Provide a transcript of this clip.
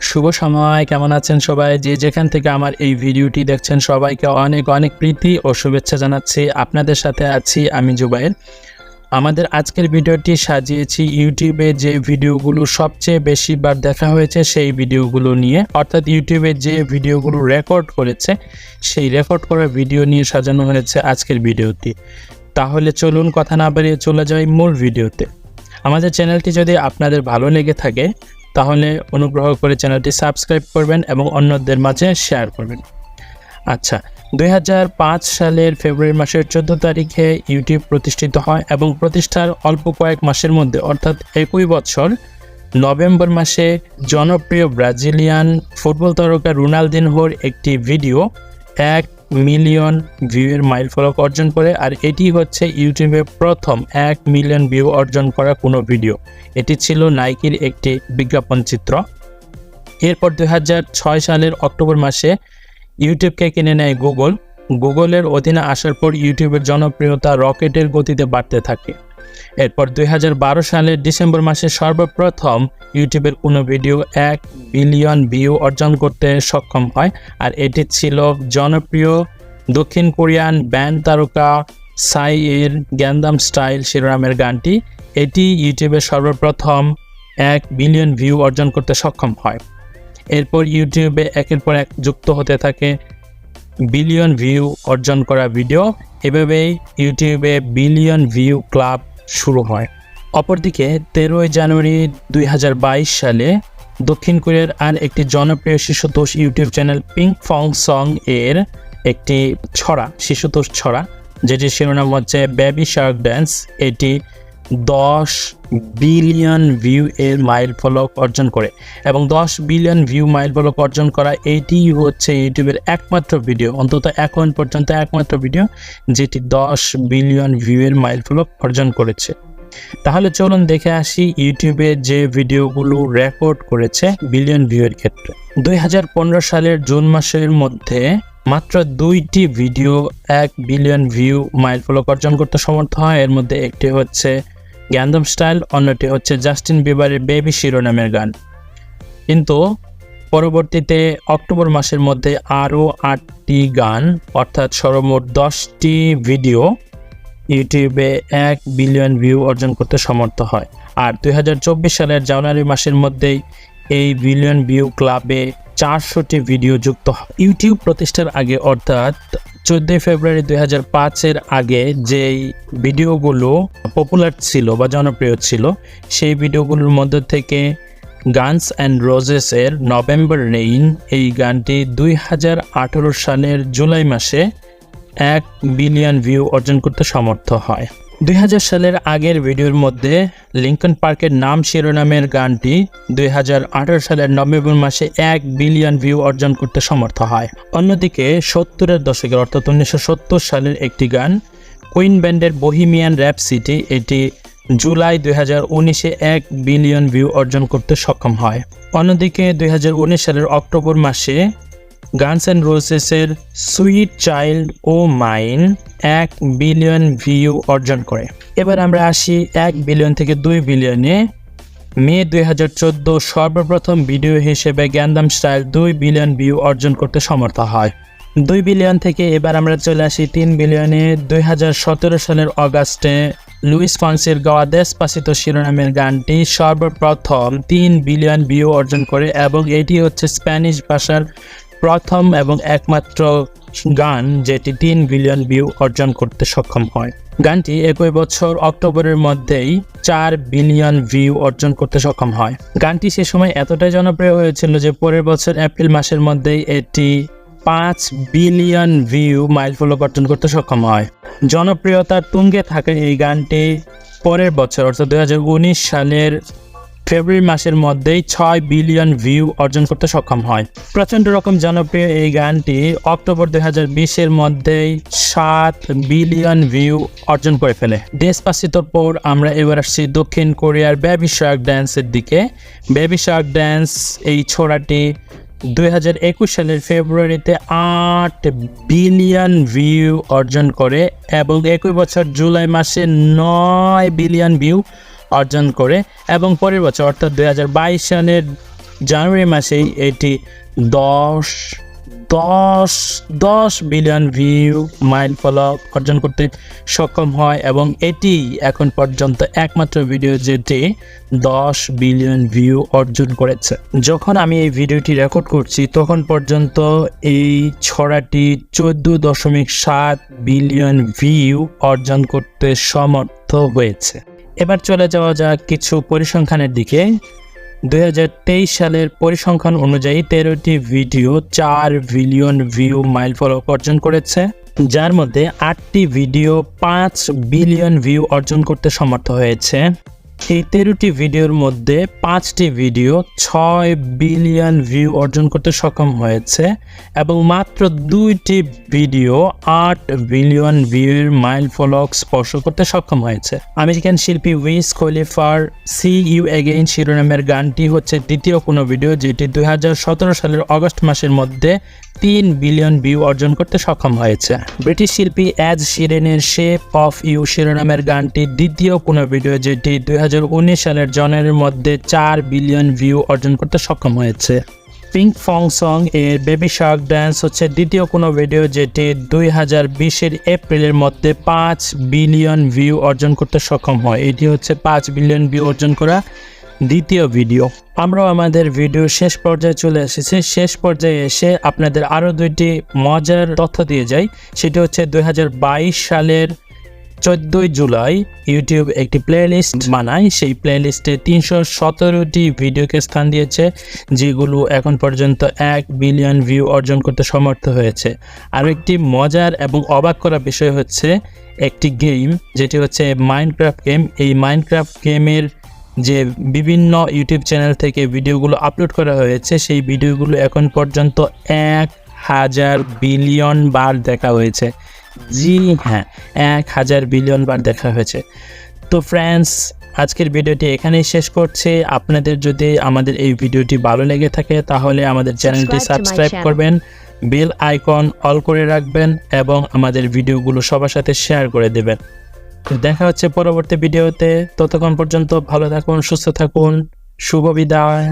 শুভ সময়, কেমন আছেন সবাই? যে যেখান থেকে আমার এই ভিডিওটি দেখছেন সবাইকে অনেক অনেক প্রীতি ও শুভেচ্ছা জানাচ্ছি। আপনাদের সাথে আছি আমি জুবাইর। আমাদের আজকের ভিডিওটি সাজিয়েছি ইউটিউবে যে ভিডিওগুলো সবচেয়ে বেশিবার দেখা হয়েছে সেই ভিডিওগুলো নিয়ে, অর্থাৎ ইউটিউবে যে ভিডিওগুলো রেকর্ড করেছে সেই রেকর্ড করা ভিডিও নিয়ে সাজানো হয়েছে আজকের ভিডিওটি। তাহলে চলুন কথা না বাড়িয়ে চলে যাই মূল ভিডিওতে। আমাদের চ্যানেলটি যদি আপনাদের ভালো লেগে থাকে তাহলে অনুগ্রহ করে চ্যানেলটি সাবস্ক্রাইব করবেন এবং অন্যদের মাঝে শেয়ার করবেন। আচ্ছা, 2005 সালের ফেব্রুয়ারি মাসের 14 তারিখে ইউটিউব প্রতিষ্ঠিত হয় এবং প্রতিষ্ঠার অল্প কয়েক মাসের মধ্যে অর্থাৎ একই বছর নভেম্বর মাসে জনপ্রিয় ব্রাজিলিয়ান ফুটবল তারকা রোনালদিনহোর একটি ভিডিও 1 মিলিয়ন ভিউয়ের মাইলফলক অর্জন করে। আর এটি হচ্ছে ইউটিউবে প্রথম 1 মিলিয়ন ভিউ অর্জন করা কোনো ভিডিও। এটি ছিল নাইকির একটি বিজ্ঞাপন চিত্র। এরপর 2006 সালের অক্টোবর মাসে ইউটিউবকে কিনে নেয় গুগল। গুগলের অধীনে আসার পর ইউটিউবের জনপ্রিয়তা রকেটের গতিতে বাড়তে থাকে। এরপর 2012 সালের ডিসেম্বর মাসে সর্বপ্রথম ইউটিউবের কোনো ভিডিও 1 বিলিয়ন ভিউ অর্জন করতে সক্ষম হয়। আর এটি ছিল জনপ্রিয় দক্ষিণ কোরিয়ান ব্যান্ড তারকা সাই এর গ্যান্দাম স্টাইল শিরোনামের গানটি। এটি ইউটিউবে সর্বপ্রথম 1 বিলিয়ন ভিউ অর্জন করতে সক্ষম হয়। এরপর ইউটিউবে একের পর এক যুক্ত হতে থাকে বিলিয়ন ভিউ অর্জন করা ভিডিও। এভাবেই ইউটিউবে বিলিয়ন ভিউ ক্লাব শুরু হয়। অপরদিকে 13 জানুয়ারি 2022 সালে দক্ষিণ কোরিয়ার আর একটি জনপ্রিয় শিশুতোষ ইউটিউব চ্যানেল পিঙ্ক ফং সং এর একটি শিশুতোষ ছড়া, যেটির শিরোনাম হচ্ছে বেবি শার্ক ড্যান্স, এটি 10 বিলিয়ন ভিউ এর মাইল ফলক অর্জন করে এবং 10 বিলিয়ন ভিউ মাইল ফলক অর্জন করা এটি হচ্ছে ইউটিউবের একমাত্র ভিডিও, অন্তত এখন পর্যন্ত একমাত্র ভিডিও যেটি 10 বিলিয়ন ভিউ এর মাইল ফলক অর্জন করেছে। তাহলে চলুন দেখে আসি ইউটিউবে যে ভিডিওগুলো রেকর্ড করেছে বিলিয়ন ভিউ এর ক্ষেত্রে। 2015 সালের জুন মাসের মধ্যে মাত্র 2টি ভিডিও 1 বিলিয়ন ভিউ মাইল ফলক অর্জন করতে সমর্থ হয়। এর মধ্যে একটি হচ্ছে গ্যান্দাম স্টাইল, অন্যটি হচ্ছে জাস্টিন বিবারের বেবি শিরোনামের গান। কিন্তু পরবর্তীতে অক্টোবর মাসের মধ্যে আরও 8টি গান অর্থাৎ সর্বমোট 10টি ভিডিও ইউটিউবে 1 বিলিয়ন ভিউ অর্জন করতে সমর্থ হয়। আর 2024 সালের জানুয়ারি মাসের মধ্যেই এই বিলিয়ন ভিউ ক্লাবে 400টি ভিডিও যুক্ত হয়। ইউটিউব প্রতিষ্ঠার আগে অর্থাৎ 14 ফেব্রুয়ারি 2005-এর আগে যেই ভিডিওগুলো পপুলার ছিল বা জনপ্রিয় ছিল সেই ভিডিওগুলোর মধ্যে থেকে গানস অ্যান্ড রোজেসের নভেম্বর রেইন এই গানটি 2018 সালের জুলাই মাসে 1 বিলিয়ন ভিউ অর্জন করতে সমর্থ হয়। 2000 সালের আগের ভিডিওর মধ্যে লিঙ্কন পার্কের নাম শিরোনামের গানটি 2018 সালের নভেম্বর মাসে 1 বিলিয়ন ভিউ অর্জন করতে সমর্থ হয়। অন্যদিকে 70-এর দশকের অর্থাৎ 1970 সালের একটি গান কুইন ব্যান্ডের বহিমিয়ান র্যাপসিটি, এটি জুলাই 2019-এ 1 বিলিয়ন ভিউ অর্জন করতে সক্ষম হয়। অন্যদিকে 2019 সালের অক্টোবর মাসে গানস অ্যান্ড রোজেসের sweet child o' mine 1 billion view অর্জন করে। এবার আমরা আসি 1 বিলিয়ন থেকে 2 বিলিয়নে। মে 2014 সর্বপ্রথম ভিডিও হিসেবে গ্যান্দাম স্টাইল 2 বিলিয়ন ভিউ অর্জন করতে সমর্থ হয়। 2 বিলিয়ন থেকে এবার আমরা চলে আসি 3 বিলিয়নে। 2017 সালের অগাস্টে লুইস ফন্সির গাওয়া দেসপাসিতো শিরোনামের গানটি সর্বপ্রথম 3 বিলিয়ন ভিউ অর্জন করে এবং এটি হচ্ছে স্প্যানিশ ভাষার প্রথম এবং একমাত্র গান যেটি 3 বিলিয়ন ভিউ অর্জন করতে সক্ষম হয়। গানটি একই বছর অক্টোবরের মধ্যেই 4 বিলিয়ন ভিউ অর্জন করতে সক্ষম হয়। গানটি সে সময় এতটাই জনপ্রিয় হয়েছিল যে পরের বছর এপ্রিল মাসের মধ্যেই এটি 5 বিলিয়ন ভিউ মাইল ফলক অর্জন করতে সক্ষম হয়। জনপ্রিয়তার তুঙ্গে থাকা এই গানটি পরের বছর অর্থাৎ 2019 সালের ফেব্রুয়ারি মাসের মধ্যেই 6 বিলিয়ন ভিউ অর্জন করতে সক্ষম হয়। প্রচণ্ড রকম জনপ্রিয় এই গানটি অক্টোবর 2020-এর মধ্যেই 7 বিলিয়ন ভিউ অর্জন করে ফেলে। ডেসপাসিতোর পর আমরা এবার আসছি দক্ষিণ কোরিয়ার বেবি শার্ক ড্যান্সের দিকে। বেবি শার্ক ড্যান্স এই ছোড়াটি 2021 সালের ফেব্রুয়ারিতে 8 বিলিয়ন ভিউ অর্জন করে এবং একই বছর জুলাই মাসে 9 বিলিয়ন ভিউ অর্জন করে এবং পরের বছর অর্থাৎ 2022 সালের জানুয়ারি মাসেই এটি 10 বিলিয়ন ভিউ মাইল ফলো অর্জন করতে সক্ষম হয় এবং এটি এখন পর্যন্ত একমাত্র ভিডিও যেটি 10 বিলিয়ন ভিউ অর্জন করেছে। যখন আমি এই ভিডিওটি রেকর্ড করছি তখন পর্যন্ত এই ছড়াটি 14.7 বিলিয়ন ভিউ অর্জন করতে সমর্থ হয়েছে। এবার চলে যাওয়া যাক কিছু পরিসংখ্যানের দিকে। 2023 সালের পরিসংখ্যান অনুযায়ী 13টি ভিডিও 4 বিলিয়ন ভিউ মাইল ফলক অর্জন করেছে, যার মধ্যে 8টি ভিডিও 5 বিলিয়ন ভিউ অর্জন করতে সমর্থ হয়েছে। এই 13টি ভিডিওর মধ্যে 5টি ভিডিও 6 বিলিয়ন ভিউ অর্জন করতে সক্ষম হয়েছে এবং মাত্র 2টি ভিডিও 8 বিলিয়ন ভিউর মাইল ফলক স্পর্শ করতে সক্ষম হয়েছে। আমেরিকান শিল্পী উইজ খলিফার সি ইউ এগেইন শিরোনামের গানটি হচ্ছে দ্বিতীয় কোনো ভিডিও যেটি 2017 সালের অগস্ট মাসের মধ্যে 3 বিলিয়ন ভিউ অর্জন করতে সক্ষম হয়েছে। ব্রিটিশ শিল্পী এড শিরেনের শেপ অফ ইউ শিরোনামের গানটি দ্বিতীয় কোনো ভিডিও যেটি 2019 সালের জানুয়ারির মধ্যে 4 বিলিয়ন ভিউ অর্জন করতে সক্ষম হয়েছে। পিঙ্ক ফং সং এর বেবি শার্ক ড্যান্স হচ্ছে দ্বিতীয় কোনো ভিডিও যেটি 2020 এপ্রিলের মধ্যে 5 বিলিয়ন ভিউ অর্জন করতে সক্ষম হয়। এটি হচ্ছে 5 বিলিয়ন ভিউ অর্জন করা দ্বিতীয় ভিডিও। আমরাও আমাদের ভিডিও শেষ পর্যায়ে চলে এসেছি। শেষ পর্যায়ে এসে আপনাদের আরও 2টি মজার তথ্য দিয়ে যাই। সেটি হচ্ছে 2022 সালের 14 জুলাই ইউটিউব একটি প্লেলিস্ট বানায়। সেই প্লেলিস্টে 317টি ভিডিওকে স্থান দিয়েছে, যেগুলো এখন পর্যন্ত 1 বিলিয়ন ভিউ অর্জন করতে সমর্থ হয়েছে। আর একটি মজার এবং অবাক করা বিষয় হচ্ছে একটি গেম যেটি হচ্ছে মাইনক্রাফট গেম। এই মাইনক্রাফট গেমের যে বিভিন্ন ইউটিউব চ্যানেল থেকে ভিডিওগুলো আপলোড করা হয়েছে, সেই ভিডিওগুলো এখন পর্যন্ত 1000 বিলিয়ন বার দেখা হয়েছে। জি হ্যাঁ, 1000 বিলিয়ন বার দেখা হয়েছে। তো ফ্রেন্ডস, আজকের ভিডিওটি এখানেই শেষ করছি। আপনাদের যদি আমাদের এই ভিডিওটি ভালো লেগে থাকে তাহলে আমাদের চ্যানেলটি সাবস্ক্রাইব করবেন, বেল আইকন অল করে রাখবেন এবং আমাদের ভিডিওগুলো সবার সাথে শেয়ার করে দেবেন। দেখা হচ্ছে পরবর্তী ভিডিওতে। ততক্ষণ পর্যন্ত ভালো থাকুন, সুস্থ থাকুন, শুভ বিদায়।